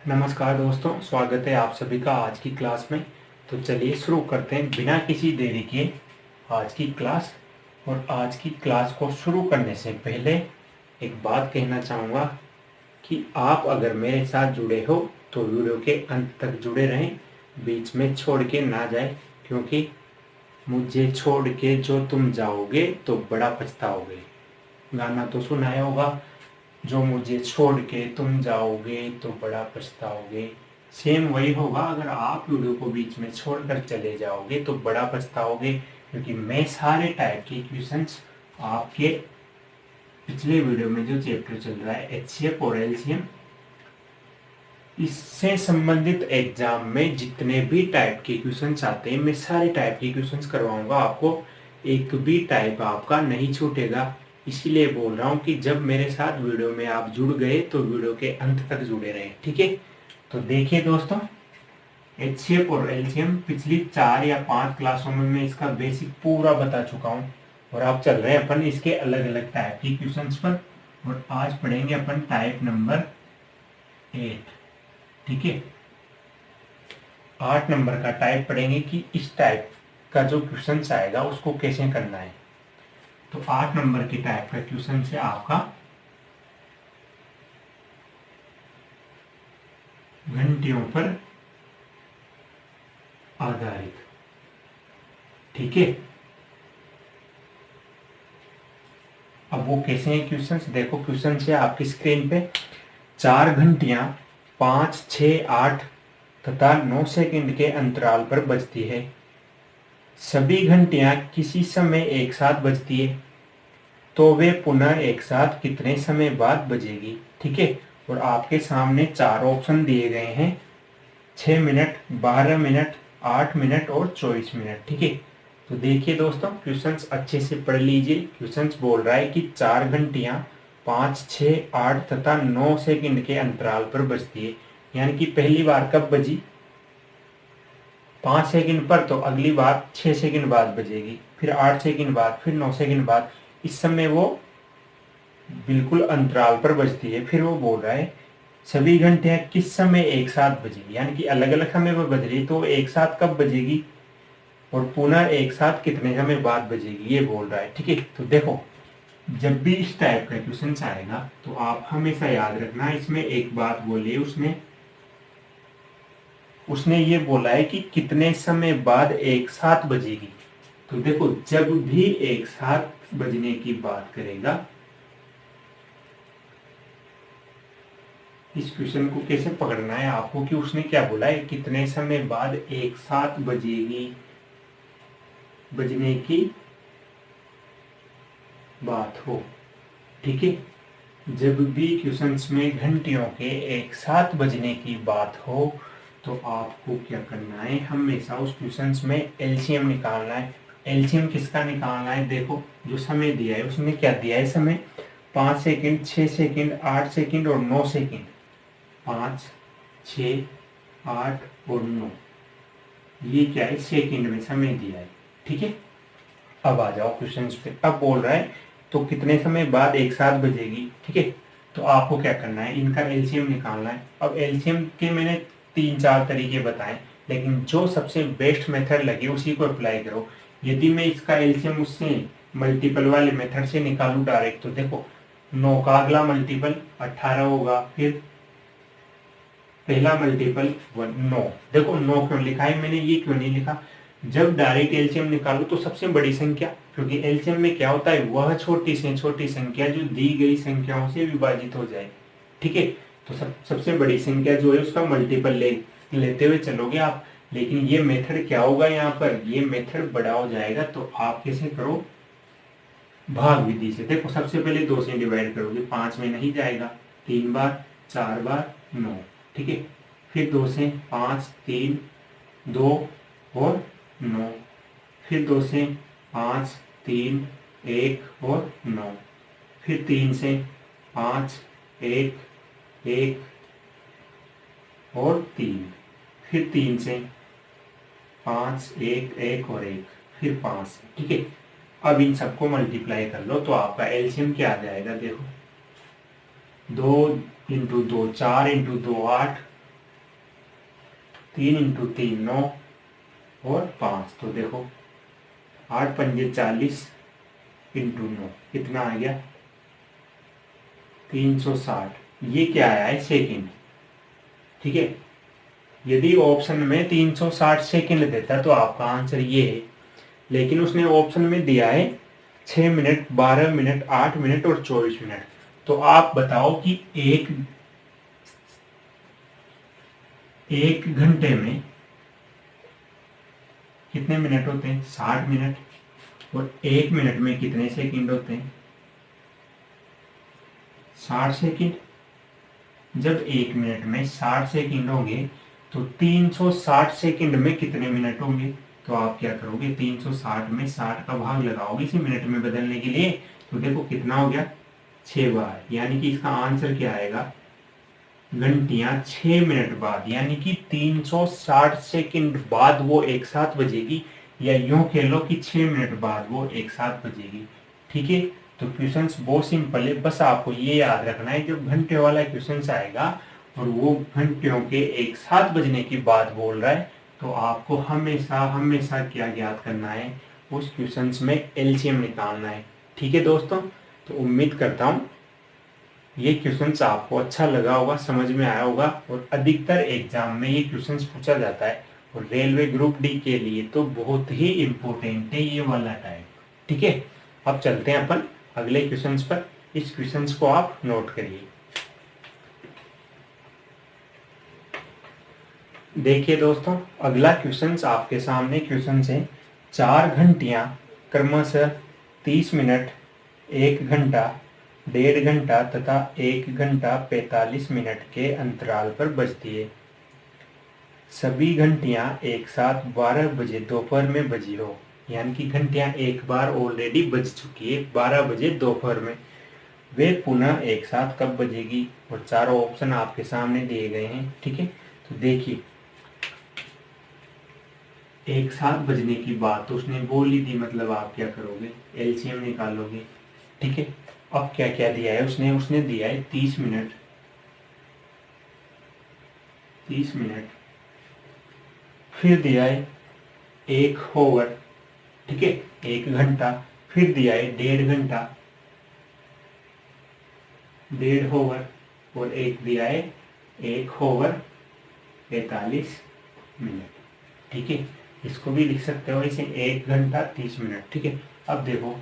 नमस्कार दोस्तों, स्वागत है आप सभी का आज की क्लास में। तो चलिए शुरू करते हैं बिना किसी देरी के आज की क्लास। और आज की क्लास को शुरू करने से पहले एक बात कहना चाहूँगा कि आप अगर मेरे साथ जुड़े हो तो वीडियो के अंत तक जुड़े रहें, बीच में छोड़ के ना जाए, क्योंकि मुझे छोड़ के जो तुम जाओगे तो बड़ा पछताओगे। गाना तो सुना ही होगा, जो मुझे छोड़ के तुम जाओगे तो बड़ा पछताओगे। सेम वही होगा, अगर आप वीडियो को बीच में छोड़कर चले जाओगे तो बड़ा पछताओगे, क्योंकि मैं सारे टाइप के क्वेश्चंस आपके पिछले वीडियो में जो चैप्टर चल रहा है एचसीएफ और एलसीएम, इससे संबंधित एग्जाम में जितने भी टाइप के क्वेश्चंस आते हैं मैं सारे टाइप के क्वेश्चंस करवाऊंगा आपको। एक भी टाइप आपका नहीं छूटेगा। इसीलिए बोल रहा हूँ कि जब मेरे साथ वीडियो में आप जुड़ गए तो वीडियो के अंत तक जुड़े रहें, ठीक है। तो देखिए दोस्तों, एचसीएफ और एलसीएम पिछली 4 या 5 क्लासों में मैं इसका बेसिक पूरा बता चुका हूँ, और आप चल रहे हैं अपन इसके अलग अलग टाइप के क्वेश्चंस पर। और आज पढ़ेंगे अपन टाइप नंबर 8, ठीक है। 8 नंबर का टाइप पढ़ेंगे कि इस टाइप का जो क्वेश्चन आएगा उसको कैसे करना है। तो 8 नंबर के टाइप का क्वेश्चन है आपका घंटियों पर आधारित, ठीक है। अब वो कैसे हैं क्वेश्चंस, देखो क्वेश्चन है आपकी स्क्रीन पे। 4 घंटियां 5, 6, 8 तथा 9 सेकंड के अंतराल पर बजती है। सभी घंटियां किसी समय एक साथ बजती है, तो वे पुनः एक साथ कितने समय बाद बजेगी, ठीक है। और आपके सामने 4 ऑप्शन दिए गए हैं, 6 मिनट, 12 मिनट, 8 मिनट और 24 मिनट, ठीक है। तो देखिए दोस्तों, क्वेश्चंस अच्छे से पढ़ लीजिए। क्वेश्चंस बोल रहा है कि 4 घंटियां 5, 6, 8 तथा 9 सेकंड के अंतराल पर बजती है। यानी कि पहली बार कब बजी 5 सेकंड पर, तो अगली बार 6 सेकंड बाद बजेगी, फिर 8 सेकंड बाद, फिर 9 सेकंड बाद। इस समय वो बिल्कुल अंतराल पर बजती है। फिर वो बोल रहा है सभी घंटियां किस समय एक साथ बजेगी, यानी कि अलग अलग समय पर बज रही, तो एक साथ कब बजेगी और पुनः एक साथ कितने समय बाद बजेगी, ये बोल रहा है, ठीक है। तो देखो, जब भी इस टाइप का क्वेश्चन आएगा तो आप हमेशा याद रखना, इसमें एक बात बोली उसने ये बोला है कि कितने समय बाद एक साथ बजेगी। तो देखो, जब भी एक साथ बजने की बात करेगा, इस क्वेश्चन को कैसे पकड़ना है आपको कि उसने क्या बोला है, कितने समय बाद एक साथ बजेगी, बजने की बात हो, ठीक है। जब भी क्वेश्चंस में घंटियों के एक साथ बजने की बात हो तो आपको क्या करना है, हमेशा उस क्वेश्चंस में एलसीएम निकालना है। एलसीएम किसका निकालना है, देखो जो समय दिया है उसने क्या दिया है समय, 5 सेकंड, 6 सेकंड, 8 सेकंड और 9 सेकंड। 5, 6, 8 और 9, ये क्या है, सेकंड में समय दिया है, ठीक है। अब आ जाओ क्वेश्चन पे। अब बोल रहा है तो कितने समय बाद एक साथ बजेगी, ठीक है। तो आपको क्या करना है, इनका एलसीएम निकालना है। अब एलसीएम के मैंने 3-4 तरीके बताए, लेकिन जो सबसे बेस्ट मेथड लगे उसी को अप्लाई करो। यदि मैं इसका एलसीएम उससे मल्टीपल वाले मेथड से निकालूं डायरेक्ट, तो देखो 9 का अगला मल्टीपल 18 होगा, फिर पहला मल्टीपल 9। देखो 9 क्यों लिखा है मैंने, ये क्यों नहीं लिखा, जब डायरेक्ट एलसीएम निकालो तो सबसे बड़ी संख्या, क्योंकि एलसीएम में क्या होता है, वह छोटी से छोटी संख्या जो दी गई संख्याओं से विभाजित हो जाए, ठीक है। तो सबसे बड़ी संख्या जो है उसका मल्टीपल लेते हुए चलोगे आप। लेकिन ये मेथड क्या होगा, यहाँ पर ये मेथड बड़ा हो जाएगा, तो आप कैसे करो, भाग विधि से। देखो सबसे पहले 2 से डिवाइड करोगे, 5 में नहीं जाएगा, 3 बार, 4 बार, 9, ठीक है। फिर 2 से 5, 3, 2 और 9, फिर 2 से 5, 3, 1 और 9, फिर 3 से 5, 1, 1 और 3, फिर 3 से 5, 1, 1 और 1, फिर 5, ठीक है। अब इन सबको मल्टीप्लाई कर लो तो आपका एलसीएम क्या आ जाएगा, देखो 2 इंटू 2 4, इंटू 2 8, 3 इंटू 3 9 और 5, तो देखो 8 पंजे 40 इंटू 9 कितना आ गया 360। ये क्या आया है सेकंड। ठीक है, यदि ऑप्शन में 360 सेकंड देता तो आपका आंसर ये है, लेकिन उसने ऑप्शन में दिया है 6 मिनट 12 मिनट 8 मिनट और 24 मिनट। तो आप बताओ कि एक घंटे में कितने मिनट होते हैं 60 मिनट, और 1 मिनट में कितने सेकंड होते हैं 60 सेकंड। जब 1 मिनट में 60 सेकंड होंगे तो 360 सेकंड में कितने मिनट होंगे। तो आप क्या करोगे 360 में 60 का भाग लगाओगे इसे मिनट में बदलने के लिए, तो देखो कितना हो गया 6 बार, यानी कि इसका आंसर क्या आएगा घंटियां 6 मिनट बाद, यानी कि 360 सेकंड बाद वो एक साथ बजेगी, या यूं कह लो कि 6 मिनट बाद वो एक साथ बजेगी। ठीक है, तो क्वेश्चंस बहुत सिंपल है, बस आपको ये याद रखना है जब घंटे वाला क्वेश्चंस आएगा और वो घंटियों के एक साथ बजने की बात बोल रहा है, तो आपको हमेशा हमेशा क्या याद करना है उस क्वेश्चंस में एलसीएम निकालना है। ठीक है दोस्तों, तो उम्मीद करता हूँ ये क्वेश्चंस आपको अच्छा लगा होगा, समझ में आया होगा, और अधिकतर एग्जाम में ये क्वेश्चंस पूछा जाता है, और रेलवे ग्रुप डी के लिए तो बहुत ही इम्पोर्टेंट है ये वाला टाइप। ठीक है, अब चलते हैं अपन अगले क्वेश्चंस पर। इस क्वेश्चंस को आप नोट करिए। देखिए दोस्तों, अगला क्वेश्चंस आपके सामने क्वेश्चंस है 4 घंटियां क्रमशः 30 मिनट 1 घंटा 1.5 घंटा तथा 1 घंटा 45 मिनट के अंतराल पर बजती है। सभी घंटियां एक साथ 12 बजे दोपहर में बजी हो, यानी कि घंटियां एक बार ऑलरेडी बज चुकी है 12 बजे दोपहर में, वे पुनः एक साथ कब बजेगी। और चारों ऑप्शन आपके सामने दिए गए हैं। ठीक है, तो देखिए एक साथ बजने की बात तो उसने बोली थी, मतलब आप क्या करोगे एलसीएम निकालोगे। ठीक है, अब क्या क्या दिया है उसने दिया है 30 मिनट 30 मिनट, फिर दिया है 1 ओवर, ठीक है 1 घंटा, फिर दिया है 1.5 घंटा 1.5 ओवर, और एक दिया है 1 ओवर 45 मिनट। ठीक है, इसको भी लिख सकते हो इसे 1 घंटा 30 मिनट। ठीक है, अब देखो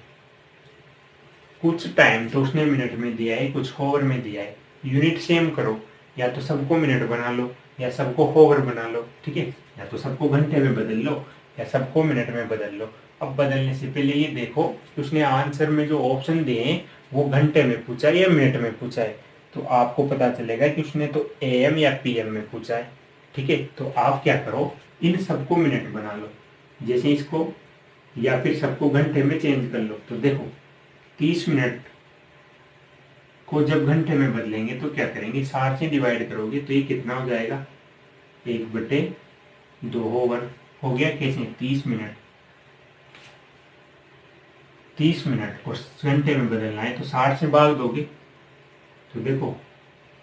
कुछ टाइम तो उसने मिनट में दिया है, कुछ ओवर में दिया है, यूनिट सेम करो, या तो सबको मिनट बना लो या सबको ओवर बना लो। ठीक है, या तो सबको घंटे में बदल लो या सबको मिनट में बदल लो। अब बदलने से पहले ये देखो कि उसने आंसर में जो ऑप्शन दिए हैं वो घंटे में पूछा है या मिनट में पूछा है, तो आपको पता चलेगा कि उसने तो एएम या पीएम में पूछा है। ठीक है, तो आप क्या करो इन सबको मिनट बना लो, जैसे इसको, या फिर सबको घंटे में चेंज कर लो। तो देखो 30 मिनट को जब घंटे में बदलेंगे तो क्या करेंगे 60 से डिवाइड करोगे तो ये कितना हो जाएगा 1/2 ओवर हो गया। कैसे 30 मिनट 30 मिनट को घंटे में बदलना है तो 60 से भाग दोगे, तो देखो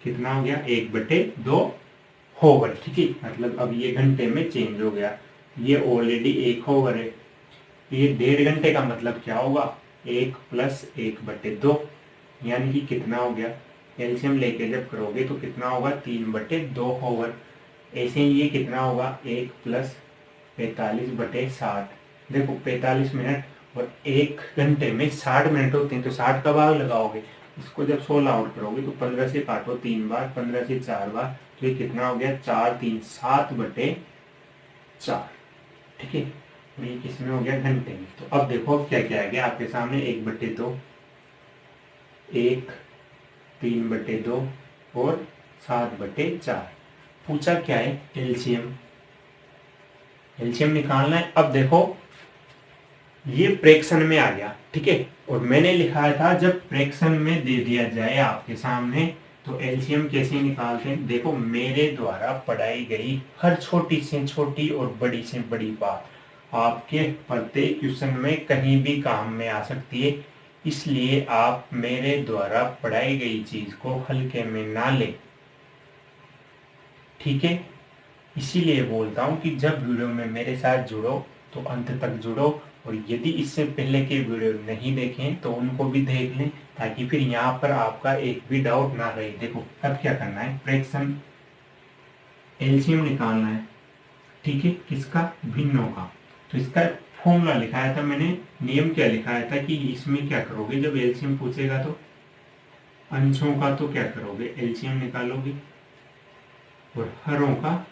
कितना हो गया 1/2 ओवर। ठीक है, मतलब अब ये घंटे में चेंज हो गया, ये ऑलरेडी 1 ओवर है, ये 1.5 घंटे का मतलब क्या होगा 1 + 1/2, यानी कि कितना हो गया एलसीएम लेके जब करोगे तो कितना होगा 3/2 ओवर। ऐसे ही ये कितना होगा 1 + 45/60, देखो 45 मिनट और 1 घंटे में 60 मिनट होते हैं, तो 60 का भाग लगाओगे, इसको जब 16 आउट करोगे तो 15 से काटो 3 बार, 15 से 4 बार, तो ये कितना हो गया 4 3 7/4। ठीक है, ये किसमें हो गया घंटे में। तो अब देखो अब क्या क्या आ गया आपके सामने 1/2 1 3/2 और 7/4। पूछा क्या है एलसीएम, एलसीएम निकालना है। अब देखो ये फ्रैक्शन में आ गया, ठीक है, और मैंने लिखा था जब फ्रैक्शन में दे दिया जाए आपके सामने तो एलसीएम कैसे निकालते हैं। देखो मेरे द्वारा पढ़ाई गई हर छोटी से छोटी और बड़ी से बड़ी बात आपके प्रत्येक क्वेश्चन में कहीं भी काम में आ सकती है, इसलिए आप मेरे द्वारा पढ़ाई गई चीज को हल्के में ना लें। ठीक है, इसीलिए बोलता हूँ कि जब वीडियो में मेरे साथ जुड़ो तो अंत तक जुड़ो, और यदि इससे पहले के वीडियो नहीं देखें तो उनको भी देख लें, ताकि फिर यहाँ पर आपका एक भी डाउट ना रहे। देखो अब क्या करना है, फ्रैक्शन एलसीएम निकालना है, ठीक है, किसका, भिन्नों का। तो इसका फॉर्मूला लिखाया था मैंने, नियम क्या लिखाया था कि इसमें क्या करोगे, जब एलसीएम पूछेगा तो अंशों का तो क्या करोगे, एलसीएम निकालोगे, और हरों का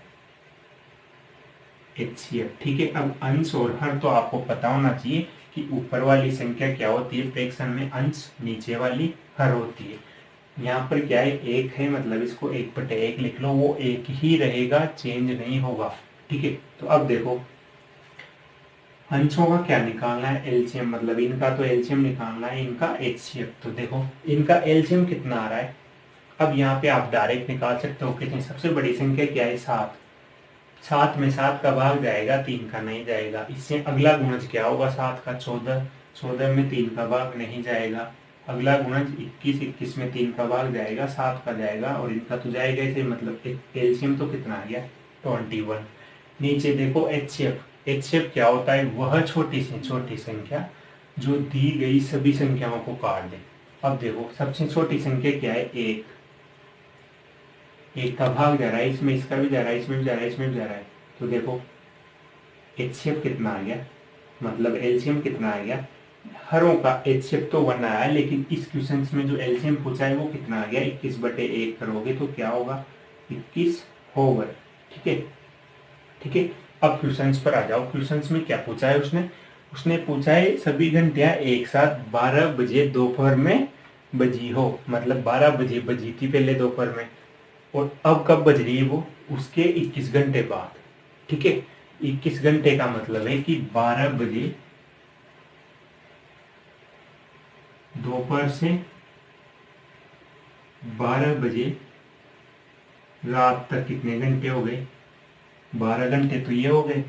एचसीएफ, ठीक है। अब अंश और हर तो आपको पता होना चाहिए कि ऊपर वाली संख्या क्या होती है फ्रैक्शन में, अंश, नीचे वाली हर होती है। यहाँ पर क्या है, एक है, मतलब इसको 1/1 लिख लो, वो एक ही रहेगा, चेंज नहीं होगा, ठीक है। तो अब देखो अंशों का क्या निकालना है, एलसीएम, मतलब इनका तो एलसीएम निकालना है, इनका एचसीएफ। तो देखो इनका एलसीएम कितना आ रहा है, अब यहाँ पे आप डायरेक्ट निकाल सकते हो। कितनी, सबसे बड़ी संख्या क्या है, 7, 7 में 7 का भाग जाएगा, 3 का नहीं जाएगा। इससे अगला गुणज क्या होगा, 7 का 14, 14 में 3 का भाग नहीं जाएगा। अगला गुणज 21, 21 में 3 का भाग जाएगा, 7 का जाएगा, और इनका तो जाएगा इसे, मतलब एलसीएम तो कितना आ गया, 21। नीचे देखो एचसीएफ, एचसीएफ क्या होता है, वह छोटी से छोटी संख्या जो दी गई सभी संख्याओं को काट दे। अब देखो सबसे छोटी संख्या क्या है, 1, एक का भाग जा रहा है, इसमें इसका भी जा रहा है, इसमें भी जा रहा है, इसमें भी जा रहा है। तो देखो एचसीएफ कितना आ गया, मतलब एलसीएम कितना आ गया, हरों का एचसीएफ तो 1 आया, लेकिन इस क्वेश्चन में जो एलसीएम पूछा है वो कितना आ गया, 21/1 करोगे तो क्या होगा, 21 होगा, ठीक है, ठीक है। अब क्वेश्चन पर आ जाओ, क्वेश्चन में क्या पूछा है उसने, उसने पूछा है सभी घंटियां एक साथ 12 बजे दोपहर में बजी हो, मतलब 12 बजे बजी थी पहले दोपहर में, और अब कब बज रही है वो, उसके 21 घंटे बाद, ठीक है। 21 घंटे का मतलब है कि 12 बजे दोपहर से 12 बजे रात तक कितने घंटे हो गए, 12 घंटे तो ये हो गए,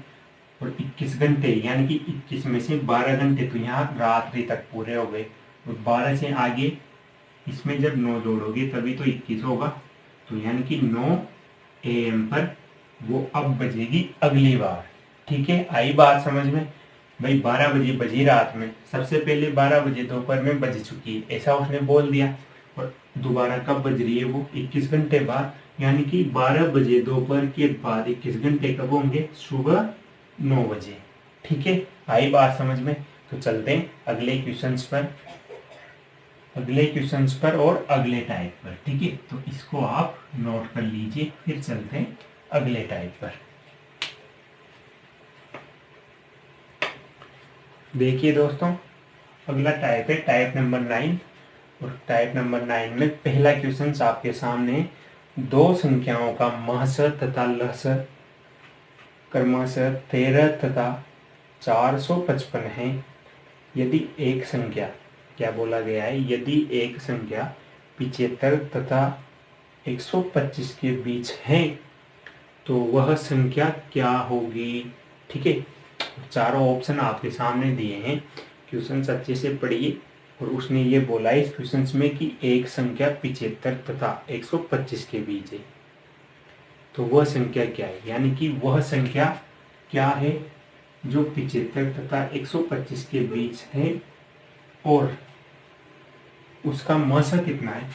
और 21 घंटे यानी कि 21 में से 12 घंटे तो यहाँ रात्रि तक पूरे हो गए, और 12 से आगे इसमें जब 9 जोड़ोगे तभी तो 21 होगा। तो यानी कि 9 AM पर वो अब बजेगी अगली बार, ठीक है। आई बात समझ में, भाई 12 बजे बजी रात में, सबसे पहले 12 बजे दोपहर में बज चुकी है, ऐसा उसने बोल दिया, और दोबारा कब बज रही है वो, 21 घंटे बाद, यानी कि 12 बजे दोपहर के बाद 21 घंटे कब होंगे, सुबह 9 बजे, ठीक है। आई बात समझ में। तो चलते हैं अगले क्वेश्चंस पर, अगले क्वेश्चंस पर और अगले टाइप पर, ठीक है। तो इसको आप नोट कर लीजिए, फिर चलते हैं अगले टाइप पर। देखिए दोस्तों, अगला टाइप है टाइप नंबर 9, और टाइप नंबर 9 में पहला क्वेश्चन आपके सामने, दो संख्याओं का महस तथा लस क्रमशः 13 तथा 455 है। यदि एक संख्या, क्या बोला गया है, यदि एक संख्या 75 तथा 125 के बीच है तो वह संख्या क्या होगी, ठीक है। चारों ऑप्शन आपके सामने दिए हैं, क्वेश्चन अच्छे से पढ़िए। और उसने ये बोला इस क्वेश्चन में कि एक संख्या 75 तथा 125 के बीच है, तो वह संख्या क्या है, यानी कि वह संख्या क्या है जो 75 तथा 125 के बीच है, और उसका मस कितना है।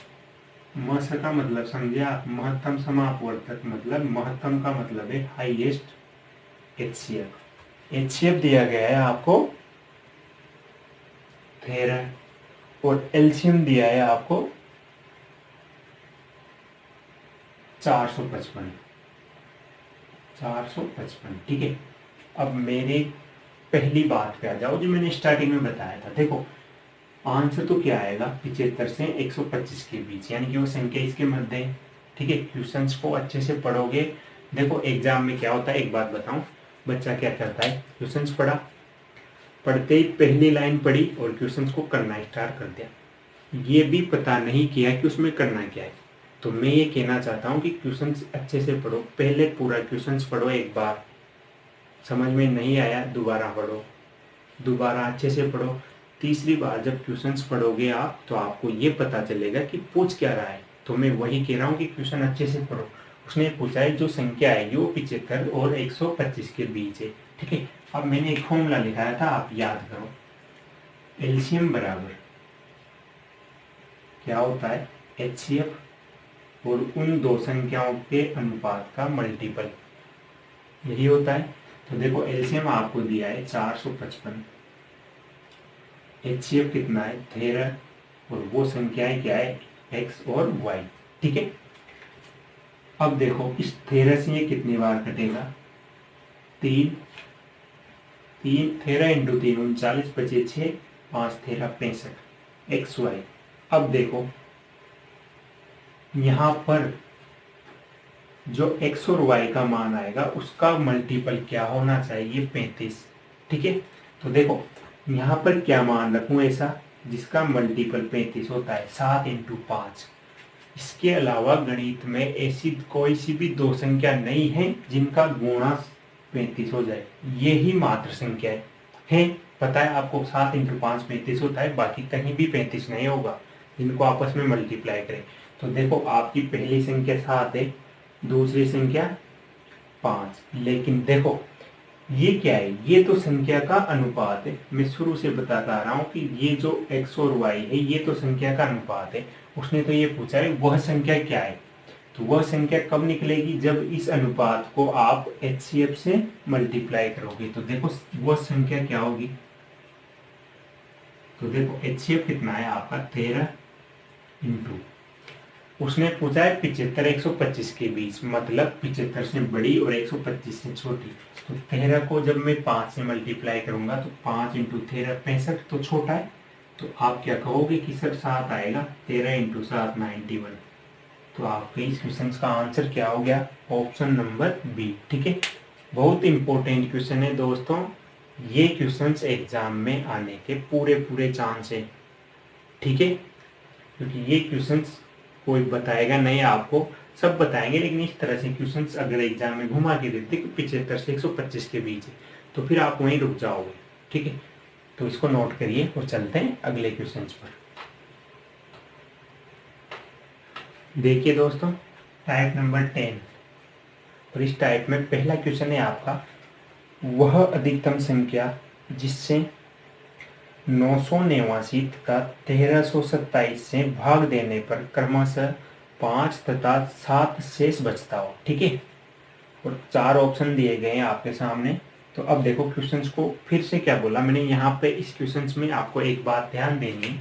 मस का मतलब समझे आप, महत्तम समापवर्तक, मतलब महत्तम का मतलब है हाईएस्ट एचसीएफ। एचसीएफ दिया गया है आपको 13, और एलसीएम दिया है आपको 455, 455, ठीक है। अब मेरे पहली बात पे आ जाओ जो मैंने स्टार्टिंग में बताया था। देखो आंसर तो क्या आएगा, 75 से 125 के बीच, यानी कि वो संख्या इसके मध्य है, ठीक है। क्वेश्चंस को अच्छे से पढ़ोगे। देखो एग्जाम में क्या होता है, एक बात बताऊं, बच्चा क्या करता है, क्वेश्चंस पढ़ा, पढ़ते ही पहली लाइन पढ़ी और क्वेश्चंस को करना स्टार्ट कर दिया, ये भी पता नहीं किया कि उसमें करना क्या है। तो मैं ये कहना चाहता हूँ कि क्वेश्चंस अच्छे से पढ़ो, पहले पूरा क्वेश्चंस पढ़ो, एक बार समझ में नहीं आया दोबारा पढ़ो, दोबारा अच्छे से पढ़ो, तीसरी बार जब क्वेश्चंस पढ़ोगे आप तो आपको ये पता चलेगा कि पूछ क्या रहा है। तो मैं वही कह रहा हूँ कि क्वेश्चन अच्छे से पढ़ो, उसने पूछा है जो संख्या है वो 75 और 125 के बीच है। ठीक है, अब मैंने एक फॉर्मूला लिखाया था, आप याद करो। एलसीएम बराबर क्या होता है, एचसीएफ और उन दो संख्याओं के अनुपात का मल्टीपल, यही होता है। तो देखो एलसीएम आपको दिया है 455, एचसीएफ कितना है 13, और वो संख्याएं क्या है एक्स और वाई। ठीक है, अब देखो इस 13 से ये कितनी बार कटेगा, 3, 13 इंटू 3 39 बचे 6, 5 13 65 एक्स वाई। अब देखो यहां पर जो x और y का मान आएगा उसका मल्टीपल क्या होना चाहिए, 35। ठीक है, तो देखो यहाँ पर क्या मान रखूं ऐसा जिसका मल्टीपल 35 होता है, 7 इंटू 5। इसके अलावा गणित में ऐसी कोई सी भी दो संख्या नहीं है जिनका गुणा 35 हो जाए, ये ही मात्र संख्या है। पता है आपको 7 इंटू 5 35 होता है, बाकी कहीं भी 35 नहीं होगा जिनको आपस में मल्टीप्लाई करें। तो देखो आपकी पहली संख्या 7 है, दूसरी संख्या 5, लेकिन देखो ये क्या है, ये तो संख्या का अनुपात है। मैं शुरू से बताता आ रहा हूं कि ये जो x और y है ये तो संख्या का अनुपात है। उसने तो ये पूछा है वह संख्या क्या है, तो वह संख्या कब निकलेगी, जब इस अनुपात को आप HCF से मल्टीप्लाई करोगे। तो देखो वह संख्या क्या होगी, तो देखो HCF कितना है आपका 13 इंटू, उसने पूछा है 75 125 के बीच, मतलब 75 से बड़ी और 125 से छोटी। तो 13 को जब मैं 5 से मल्टीप्लाई करूंगा तो 5 इंटू 13 65, तो छोटा है। तो आप क्या कहोगे कि सर 7 आएगा, 13 इंटू 7 91। तो आपके इस क्वेश्चन का आंसर क्या हो गया, ऑप्शन नंबर बी। ठीक है, बहुत इंपॉर्टेंट क्वेश्चन है दोस्तों, ये क्वेश्चंस एग्जाम में आने के पूरे पूरे चांस है। ठीक है, क्योंकि ये क्वेश्चंस कोई बताएगा नहीं आपको, सब बताएंगे, लेकिन इस तरह से क्वेश्चंस अगर एग्जाम में घुमा के देते कि 75 से 125 के बीच है तो फिर आप वहीं रुक जाओगे। ठीक है, तो इसको नोट करिए और चलते हैं अगले क्वेश्चंस पर। देखिए दोस्तों टाइप नंबर 10, और इस टाइप में पहला क्वेश्चन है आपका, वह अधिकतम संख्या जिससे 989 का 1327 से भाग देने पर क्रमशः 5 तथा 7 शेष बचता हो। ठीक है, और 4 ऑप्शन दिए गए हैं आपके सामने। तो अब देखो क्वेश्चंस को फिर से क्या बोला मैंने, यहाँ पे इस क्वेश्चंस में आपको एक बात ध्यान देनी है।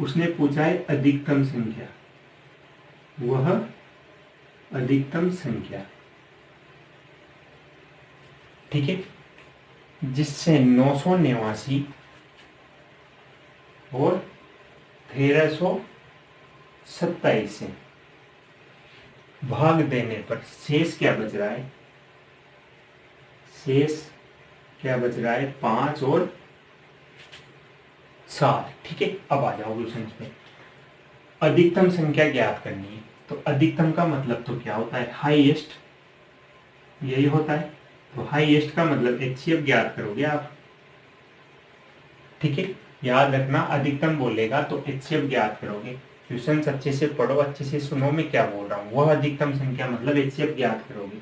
उसने पूछा है अधिकतम संख्या, वह अधिकतम संख्या, ठीक है, जिससे 989 और 1327 से भाग देने पर शेष क्या बच रहा है, शेष क्या बच रहा है 5 और 7। ठीक है, अब आ जाओ क्वेश्चन पे। अधिकतम संख्या ज्ञात करनी है, तो अधिकतम का मतलब तो क्या होता है, हाईएस्ट, यही होता है। तो हाईएस्ट का मतलब HCF ज्ञात करोगे आप। ठीक है, याद रखना अधिकतम बोलेगा तो HCF ज्ञात करोगे। क्वेश्चन अच्छे से पढ़ो, अच्छे से सुनो मैं क्या बोल रहा हूँ। वह अधिकतम संख्या मतलब HCF ज्ञात करोगे।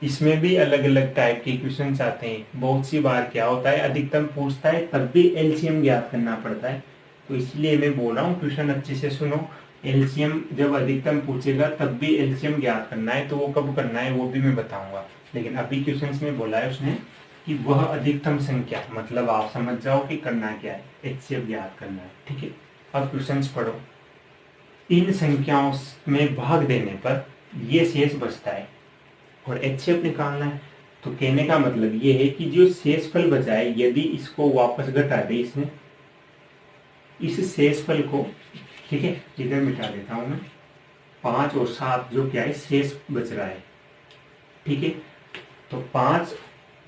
इसमें भी अलग अलग टाइप के क्वेश्चन आते हैं। बहुत सी बार क्या होता है, अधिकतम पूछता है तब भी LCM ज्ञात करना पड़ता है। तो इसलिए मैं बोल रहा हूँ क्वेश्चन अच्छे से सुनो। LCM जब अधिकतम पूछेगा तब भी LCM ज्ञात करना है, तो वो कब करना है वो भी मैं बताऊंगा। लेकिन अभी क्वेश्चन में बोला है उसने कि वह अधिकतम संख्या, मतलब आप समझ जाओ कि करना क्या है, HCF ज्ञात करना है। ठीक है, अब क्वेश्चन पढ़ो। इन संख्याओं में भाग देने पर ये शेष बचता है और HCF निकालना है। तो कहने का मतलब ये है कि जो शेषफल बचा है, यदि इसको वापस घटा दे इसमें, इस शेषफल को, ठीक है, इधर मिटा देता हूं मैं, 5 और 7 जो क्या है शेष बच रहा है। ठीक है, तो 5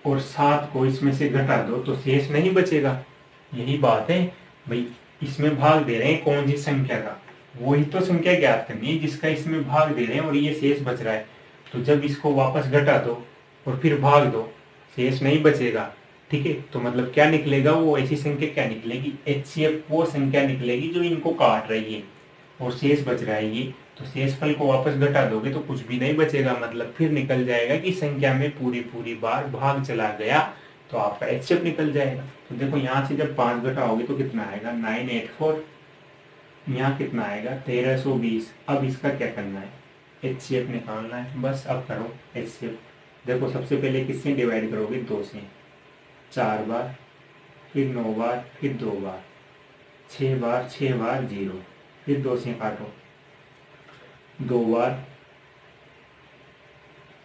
और 7 को इसमें से घटा दो तो शेष नहीं बचेगा। यही बात है भाई, इसमें भाग दे रहे हैं कौन सी संख्या का, वही तो संख्या ज्ञात करनी है जिसका इसमें भाग दे रहे हैं और ये शेष बच रहा है। तो जब इसको वापस घटा दो और फिर भाग दो, शेष नहीं बचेगा। ठीक है, तो मतलब क्या निकलेगा, वो ऐसी संख्या क्या निकलेगी, HCF वो संख्या निकलेगी जो इनको काट रही है और शेष बच रहा है ये। तो शेषफल को वापस घटा दोगे तो कुछ भी नहीं बचेगा, मतलब फिर निकल जाएगा कि संख्या में पूरी पूरी बार भाग चला गया, तो आपका एचसीएफ निकल जाएगा। तो देखो यहाँ से जब 5 घटाओगे तो कितना आएगा 984, यहाँ कितना आएगा 1320। अब इसका क्या करना है, एचसीएफ निकालना है, बस अब करो एचसीएफ। देखो सबसे पहले किससे डिवाइड करोगे, 2 से, 4 बार, फिर 9 बार, फिर 2 बार, 6 बार, 6 बार 0, फिर 2 से काटो, 2 बार,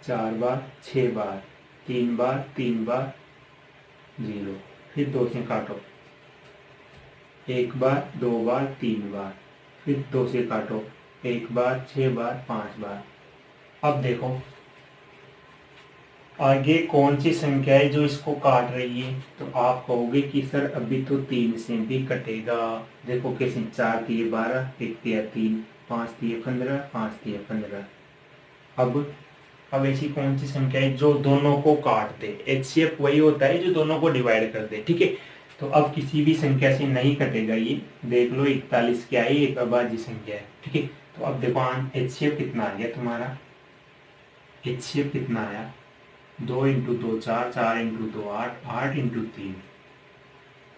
4 बार, 6 बार, 3 बार, 3 बार 0, फिर 2 से काटो, 1 बार, 2 बार, 3 बार, फिर 2 से काटो, 1 बार, 6 बार, 5 बार। अब देखो आगे कौन सी संख्या है जो इसको काट रही है, तो आप कहोगे कि सर अभी तो 3 से भी कटेगा। देखो कैसे, 4 दिए 12, 1 दिया 3, 5 दिए 15, 5 दिए 15। अब ऐसी कौन सी संख्या है जो दोनों को काट दे, एचसीएफ वही होता है जो दोनों को डिवाइड कर दे, ठीक है। तो अब किसी भी संख्या से नहीं कटेगा ये, देख लो 41 क्या है, एक अभाज्य संख्या है, ठीक है। तो अब देखो एचसीएफ कितना आ गया तुम्हारा, एचसीएफ कितना आया, 2 इंटू 2 4, 4 इंटू 2 8, 8 इंटू 3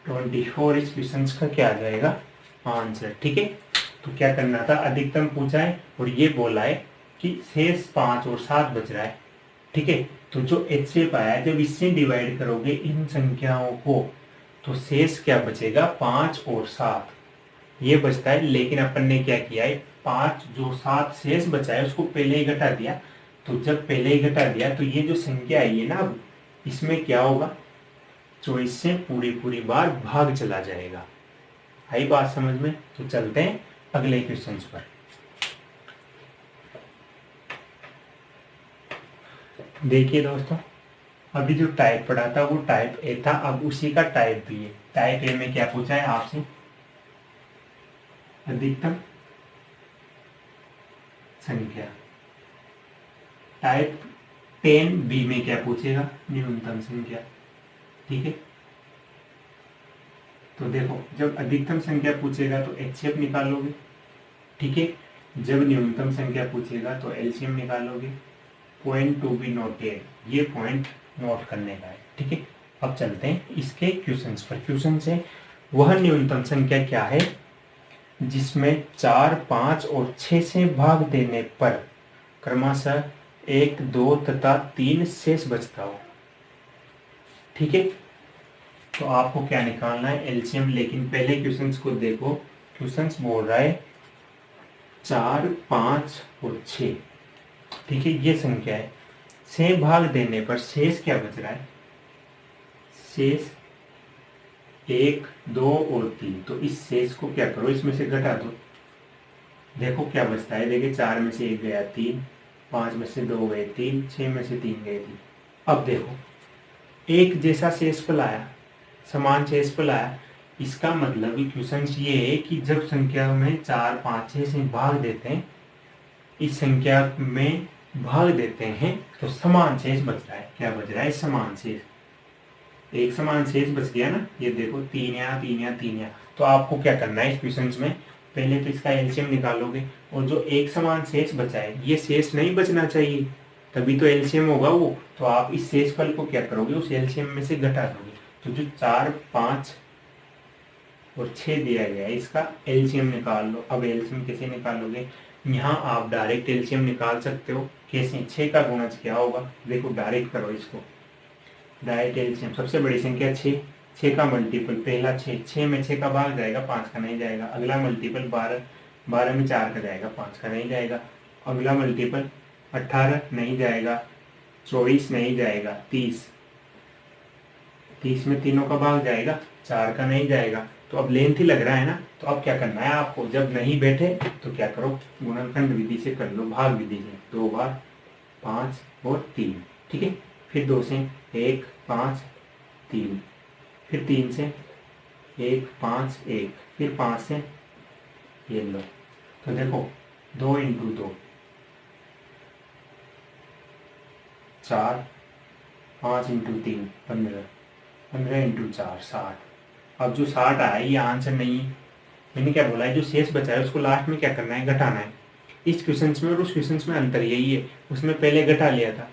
24। इस क्वेश्चन का क्या आ जाएगा आंसर, ठीक है। तो क्या करना था, अधिकतम पूछा है और ये बोला है कि शेष 5 और 7 बच रहा है, ठीक है। तो जो एचसीएफ आया जब इससे डिवाइड करोगे इन संख्याओं को तो शेष क्या बचेगा, 5 और 7 ये बचता है। लेकिन अपन ने क्या किया है, 5 जो 7 शेष बचा है उसको पहले ही घटा दिया। तो जब पहले ही घटा दिया तो ये जो संख्या आई है ना, अब इसमें क्या होगा, 24 से पूरी पूरी बार भाग चला जाएगा। आई बात समझ में। तो चलते हैं अगले क्वेश्चन पर। देखिए दोस्तों, अभी जो टाइप पढ़ा था वो टाइप ए था, अब उसी का टाइप बी है। टाइप ए में क्या पूछा है आपसे, अधिकतम संख्या। टाइप 10 बी में क्या पूछेगा, न्यूनतम संख्या, ठीक है। तो देखो जब अधिकतम संख्या पूछेगा तो एचसीएफ निकालोगे, ठीक है। जब न्यूनतम संख्या पूछेगा तो एलसीएम निकालोगे। पॉइंट टू बी नोटेड, ये पॉइंट नोट करने का है, ठीक है। अब चलते हैं इसके क्वेश्चंस पर। क्वेश्चन से वह न्यूनतम संख्या क्या है जिसमें 4, 5 और 6 से भाग देने पर क्रमशः 1, 2 तथा 3 शेष बचता हो, ठीक है। तो आपको क्या निकालना है, एलसीएम। लेकिन पहले क्वेश्चंस को देखो, क्वेश्चंस बोल रहा है 4, 5 और 6, ठीक है, ये संख्या है। से भाग देने पर शेष क्या बच रहा है, शेष 1, 2 और 3। तो इस शेष को क्या करो, इसमें से घटा दो, देखो क्या बचता है। देखिए 4 में से 1 गया 3, 5 में से 2 गए 3, 6 में से 3 गए 3। अब देखो एक जैसा शेषफल आया, समान शेषफल आया। इसका मतलब क्वेश्चन ये है कि जब संख्या में 4, 5, 6 से भाग देते हैं, इस संख्या में भाग देते हैं तो समान शेष बच रहा है। क्या बच रहा है, समान शेष। एक समान शेष बच गया ना, ये देखो 3 यहाँ 3 यहाँ 3 यहाँ। तो आपको क्या करना है इस क्वेश्चन में, पहले तो इसका एलसीएम निकालोगे और जो एक समान शेष बचा है ये शेष नहीं बचना चाहिए, तभी तो एलसीएम होगा वो। तो आप इस शेषफल को क्या करोगे, उस एलसीएम में से घटा दोगे। तो जो 4, 5 और 6 दिया गया है इसका एलसीएम निकाल लो। अब एलसीएम कैसे निकालोगे, यहाँ आप डायरेक्ट एलसीएम निकाल सकते हो। कैसे, 6 का गुणज क्या होगा, देखो डायरेक्ट करो इसको, डायरेक्ट एलसीएम। सबसे बड़ी संख्या 6, 6 का मल्टीपल पहला 6, 6 में 6 का भाग जाएगा, 5 का नहीं जाएगा। अगला मल्टीपल 12, 12 में 4 का जाएगा, 5 का नहीं जाएगा। अगला मल्टीपल 18 नहीं जाएगा, 24 नहीं जाएगा, 30, 30 में तीनों का भाग जाएगा, 4 का नहीं जाएगा। तो अब लेंथ ही लग रहा है ना, तो अब क्या करना है आपको, जब नहीं बैठे तो क्या करो, गुणनखंड विधि से कर लो, भाग विधि से। 2 बार 5 और 3, ठीक है। फिर 2 से 1, 5, 3, फिर 3 से 1, 5, 1, फिर 5 से ये लो। तो देखो 2 इंटू 2 4, 5 इंटू 3 15, 15 इंटू 4 60। अब जो 60 आया ये आंसर नहीं है। मैंने क्या बोला है, जो शेष बचा है उसको लास्ट में क्या करना है, घटाना है। इस क्वेश्चन में और उस क्वेश्चन में अंतर यही है, उसमें पहले घटा लिया था,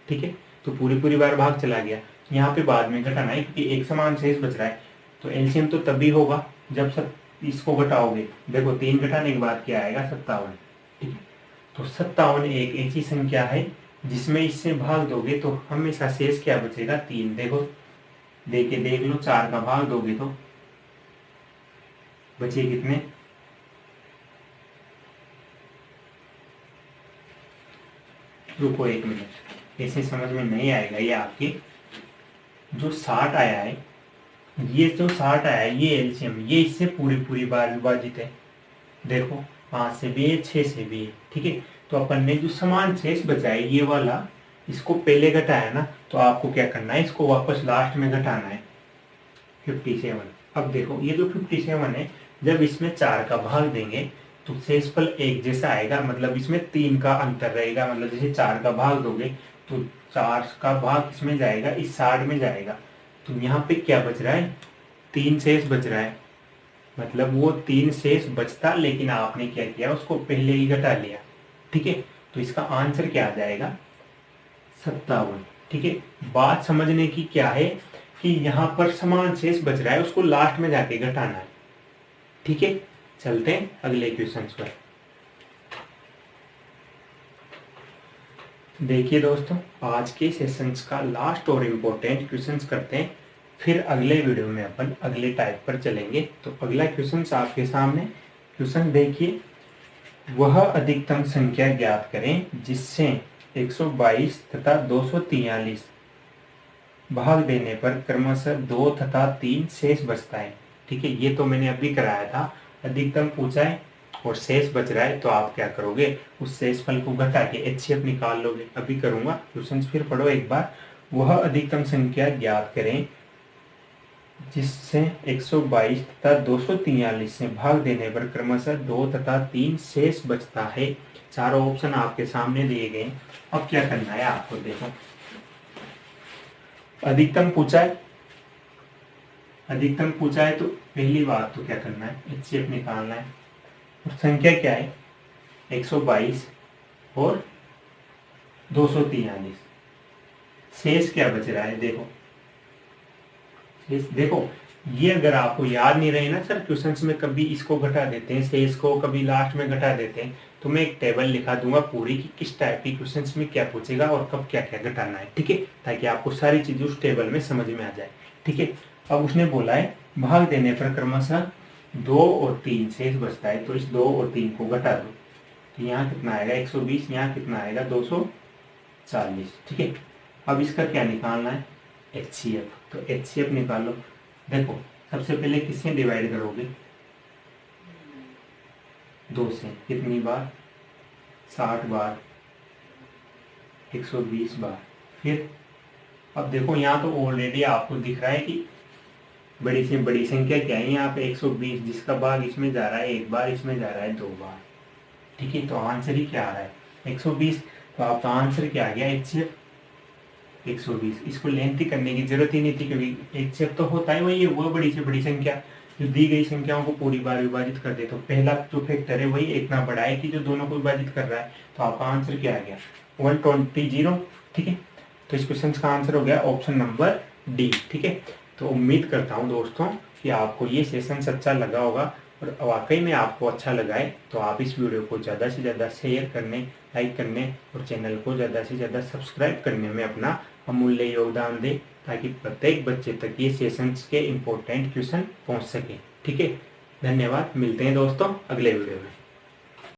ठीक है, तो पूरी पूरी बार भाग चला गया। यहाँ पे बाद में घटाना है क्योंकि एक समान शेष बच रहा है। तो एलसीएम तो तभी होगा जब सब इसको घटाओगे। देखो 3 घटाने के बाद क्या आएगा, 57, ठीक है। तो 57 एक ऐसी संख्या है जिसमें इससे भाग दोगे तो हमेशा शेष क्या बचेगा, 3। देखो देख लो, 4 का भाग दोगे तो बचे कितने, रुको 1 मिनट, ऐसे समझ में नहीं आएगा। ये आपके जो 60 आया है, ये जो 60 आया है, ये एलसीएम, ये इससे पूरी पूरी बार विभाजित है। देखो 5 से भी है, 6 से भी है, ठीक है। तो अपन ने जो समान शेष बचा है ये वाला, इसको पहले घटाया ना, तो आपको क्या करना है, इसको वापस लास्ट में घटाना है, 57। अब देखो ये जो 57 है, जब इसमें 4 का भाग देंगे तो शेषफल एक जैसा आएगा, मतलब इसमें 3 का अंतर रहेगा। मतलब जैसे 4 का भाग दोगे तो 4 का भाग इसमें जाएगा, इस 60 में जाएगा, तो यहाँ पे क्या बच रहा है, 3 शेष बच रहा है। मतलब वो 3 शेष बचता, लेकिन आपने क्या किया, उसको पहले ही घटा लिया, ठीक है। तो इसका आंसर क्या आ जाएगा, 57, ठीक है। बात समझने की क्या है कि यहाँ पर समान शेष बच रहा है, उसको लास्ट में जाके घटाना है, ठीक है। चलते हैं अगले क्वेश्चन पर। देखिए दोस्तों, आज के सेशंस का लास्ट और इम्पोर्टेंट क्वेश्चंस करते हैं, फिर अगले वीडियो में अपन अगले टाइप पर चलेंगे। तो अगला क्वेश्चन आपके सामने, क्वेश्चन देखिए, वह अधिकतम संख्या ज्ञात करें जिससे 122 तथा 243 भाग देने पर क्रमशः 2 तथा 3 शेष बचता है, ठीक है। ये तो मैंने अभी कराया था, अधिकतम पूछा है और शेष बच रहा है, तो आप क्या करोगे, उस शेषफल को घटा के एचसीएफ निकाल लोगे। अभी करूंगा, क्वेश्चन फिर पढ़ो एक बार। वह अधिकतम संख्या ज्ञात करें जिससे 122 तथा 243 से भाग देने पर क्रमशः 2 तथा 3 शेष बचता है। चारों ऑप्शन आपके सामने दिए गए। अब क्या करना है आपको, देखो अधिकतम पूछा है, अधिकतम पूछा है तो पहली बात तो क्या करना है, एचसीएफ निकालना है। और संख्या क्या है, 122 और 243। शेष क्या बच रहा है, देखो शेष, देखो ये अगर आपको याद नहीं रहे ना सर, क्वेश्चंस में कभी इसको घटा देते हैं, शेष को कभी लास्ट में घटा देते हैं, तो मैं एक टेबल लिखा दूंगा पूरी कि किस टाइप की क्वेश्चंस में क्या पूछेगा और कब क्या क्या घटाना है, ठीक है, ताकि आपको सारी चीजें उस टेबल में समझ में आ जाए, ठीक है। अब उसने बोला है भाग देने पर क्रमशः 2 और 3 शेष बचता है, तो इस 2 और 3 को घटा दो, तो यहाँ कितना आएगा 120, यहाँ कितना आएगा 240, ठीक है। अब इसका क्या निकालना है, एचसीएफ, तो एचसीएफ निकालो। देखो सबसे पहले किससे डिवाइड करोगे, 2 से, कितनी बार, 60 बार, 120 बार। फिर अब देखो यहाँ तो ऑलरेडी आपको दिख रहा है कि बड़ी से बड़ी संख्या क्या है, यहाँ पे 120, जिसका भाग इसमें जा रहा है 1 बार, इसमें जा रहा है 2 बार, ठीक है। तो आंसर ही क्या आ रहा है, 120। तो आपका आंसर क्या आ गया, एचसीएफ 120। इसको लेंथी करने की जरूरत ही नहीं थी, क्योंकि एचसीएफ तो होता है वही है, वो बड़ी से बड़ी संख्या जो दी गई संख्याओं को पूरी बार विभाजित कर दे। तो पहला जो फैक्टर है वही इतना बड़ा है कि जो दोनों को विभाजित कर रहा है। तो आपका आंसर क्या आ गया, 120, ठीक है। तो इस क्वेश्चन का आंसर हो गया ऑप्शन नंबर डी, ठीक है। तो उम्मीद करता हूँ दोस्तों कि आपको ये सेशन अच्छा लगा होगा, और वाकई में आपको अच्छा लगा है तो आप इस वीडियो को ज़्यादा से ज़्यादा शेयर करने, लाइक करने और चैनल को ज़्यादा से ज़्यादा सब्सक्राइब करने में अपना अमूल्य योगदान दें, ताकि प्रत्येक बच्चे तक ये सेशंस के इम्पोर्टेंट क्वेश्चन पहुंच सके, ठीक है। धन्यवाद, मिलते हैं दोस्तों अगले वीडियो में।